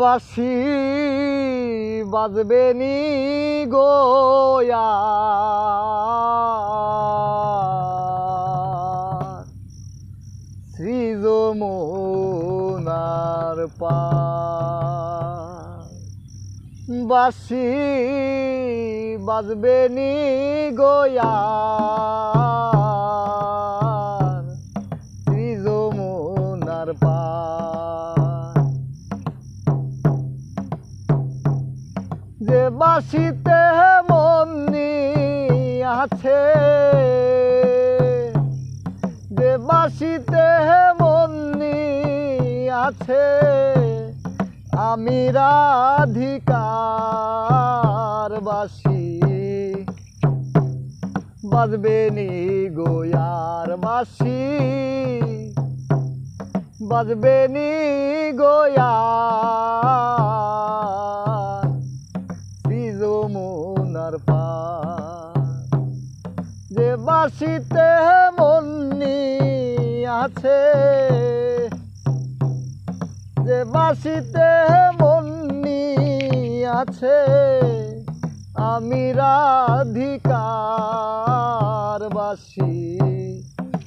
বাঁশি বাজবে নি গোয়া শ্রী যমুনার পার। বাঁশি বাজবে নি গোয়া শ্রী যমুনার পার। যে বাঁশিতে মন আছে, যে বাঁশিতে মন আছে, আমি রাধিকার বাঁশি বাজবে নি গোয়ার বাঁশি বাজবে নি গোয়া শ্রী যমুনার পার। যে বাঁশিতে মন আছে, যে বাঁশিতে মন আছে, আমি রাধিকার বাঁশি